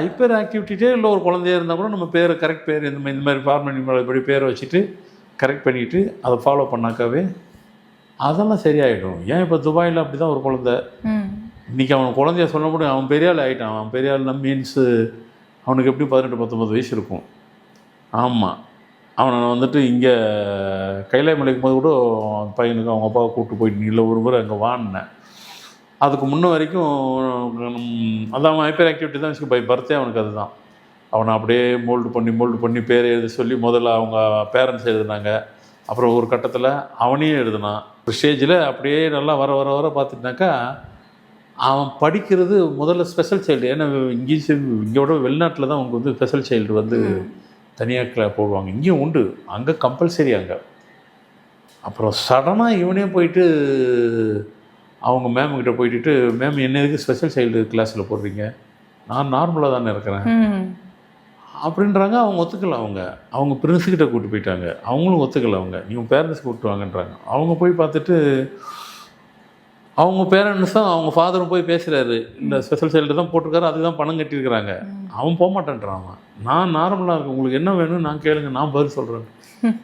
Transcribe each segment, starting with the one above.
Hyper ஆக்டிவிட்டியே இல்லை ஒரு குழந்தையா இருந்தால் கூட நம்ம பேரை கரெக்ட் பேர் இந்த மாதிரி ஃபார்மேட் இப்படி பேரை வச்சுட்டு கரெக்ட் பண்ணிவிட்டு அதை ஃபாலோ பண்ணாக்காவே அதெல்லாம் சரியாயிடும். ஏன் இப்போ துபாயில் அப்படி தான் ஒரு குழந்தை இன்றைக்கி அவன் குழந்தைய சொல்ல முடியும், அவன் பெரிய ஆள் ஆகிட்டான். அவன் பெரிய ஆள்னா மீன்ஸு அவனுக்கு எப்படி 18-19 வயசு இருக்கும். ஆமாம், அவனை வந்துட்டு இங்கே கைலாய மலைக்கும் போது கூட பையனுக்கு அவங்க அப்பாவை கூப்பிட்டு போயிட்டு இல்லை ஒரு முறை அங்கே வாங்கினேன். அதுக்கு முன்ன வரைக்கும் அதான் அவன் ஹைப்பர் ஆக்டிவிட்டி தான் வச்சுக்க பை பர்த்தே அவனுக்கு அதுதான். அவனை அப்படியே மோல்டு பண்ணி பேர் எழுத சொல்லி முதல்ல அவங்க பேரண்ட்ஸ் எழுதுனாங்க. அப்புறம் ஒரு கட்டத்தில் அவனையும் எழுதுனான். ஒரு ஸ்டேஜில் அப்படியே நல்லா வர வர வர பார்த்துட்டாக்கா அவன் படிக்கிறது முதல்ல ஸ்பெஷல் சைல்டு. ஏன்னா இங்கேயோட வெளிநாட்டில் தான் அவங்க வந்து ஸ்பெஷல் சைல்டு வந்து தனியாக போடுவாங்க. இங்கேயும் உண்டு, அங்கே கம்பல்சரி அங்கே. அப்புறம் சடனாக இவனே போயிட்டு அவங்க மேம்கிட்ட போயிட்டு, மேம் என்ன எதுக்கு ஸ்பெஷல் சைல்டு கிளாஸில் போடுறீங்க, நான் நார்மலாக தானே இருக்கிறேன் அப்படின்றாங்க. அவங்க ஒத்துக்கலை. அவங்க பிரின்ஸுக்கிட்ட கூப்பிட்டு போயிட்டாங்க. அவங்களும் ஒத்துக்கலை. நீங்கள் பேரண்ட்ஸ் கூப்பிட்டு வாங்கன்றாங்க. அவங்க போய் பார்த்துட்டு அவங்க பேரண்ட்ஸ் தான் அவங்க ஃபாதரும் போய் பேசுகிறாரு, இந்த ஸ்பெஷல் சைல்டு தான் போட்டிருக்காரு, அதுக்கு தான் பணம் கட்டியிருக்கிறாங்க. அவன் போக மாட்டேன்றான். நான் நார்மலாக இருக்கேன், உங்களுக்கு என்ன வேணும் நான் கேளுங்க, நான் பதில் சொல்கிறேன்.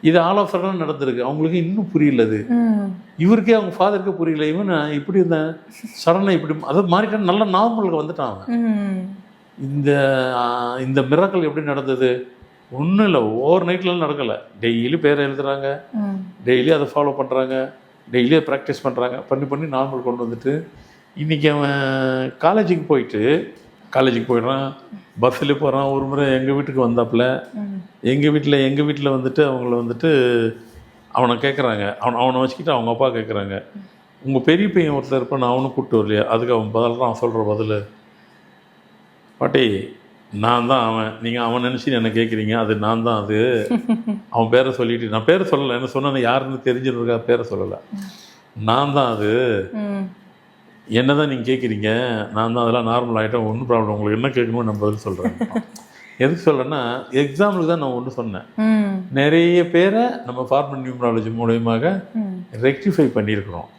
இது ஆல் ஆஃப் சடன் நடந்திருக்கு. அவங்களுக்கு இன்னும் புரியல. அது இவருக்கே அவங்க ஃபாதருக்கே புரியல. இவன் இப்படி இருந்தேன் சடனாக இப்படி அதை மாறிட்டான், நல்லா நார்மலுக்கு வந்துட்டான் அவன். இந்த மிராக்கள் எப்படி நடந்தது? ஒன்றும் இல்லை, ஓவர் நைட்லாம் நடக்கலை. டெய்லி பேரை எழுதுறாங்க, டெய்லி அதை ஃபாலோ பண்ணுறாங்க, டெய்லி அதை ப்ராக்டிஸ் பண்ணுறாங்க. பண்ணி நார்மல் கொண்டு வந்துட்டு இன்றைக்கி அவன் காலேஜுக்கு போயிடுறான், பஸ்ஸில் போகிறான். ஒரு முறை எங்கள் வீட்டுக்கு வந்தாப்புல, எங்கள் வீட்டில் வந்துட்டு அவங்கள வந்துட்டு அவனை கேட்குறாங்க. அவனை வச்சுக்கிட்டு அவங்க அப்பா கேட்குறாங்க, உங்கள் பெரிய பையன் ஒருத்தர் இருப்பான், அவனும் கூப்பிட்டு வரலையா? அதுக்கு அவன் அவன் சொல்கிற பதில், பாட்டி நான் தான் அவன், நீங்கள் அவன் நினச்சி என்ன கேட்குறீங்க, அது நான் தான். அது அவன் பேரை சொல்லிட்டு, நான் பேரை சொல்லலை, என்ன சொன்னேன்னு யாருன்னு தெரிஞ்சிருக்கா, பேரை சொல்லலை, நான் தான். அது என்ன தான் நீங்கள் கேட்குறீங்க, நான் தான். அதெல்லாம் நார்மல் ஆகிட்டேன், ஒன்றும் ப்ராப்ளம், உங்களுக்கு என்ன கேட்கணுமோ நான் பதில் சொல்கிறேன். எதுக்கு சொல்கிறேன்னா எக்ஸாம்பிளுக்கு தான் நான் ஒன்று சொன்னேன். நிறைய பேரை நம்ம ஃபார்மல் நியூமராலஜி மூலயமாக ரெக்டிஃபை பண்ணியிருக்கிறோம்.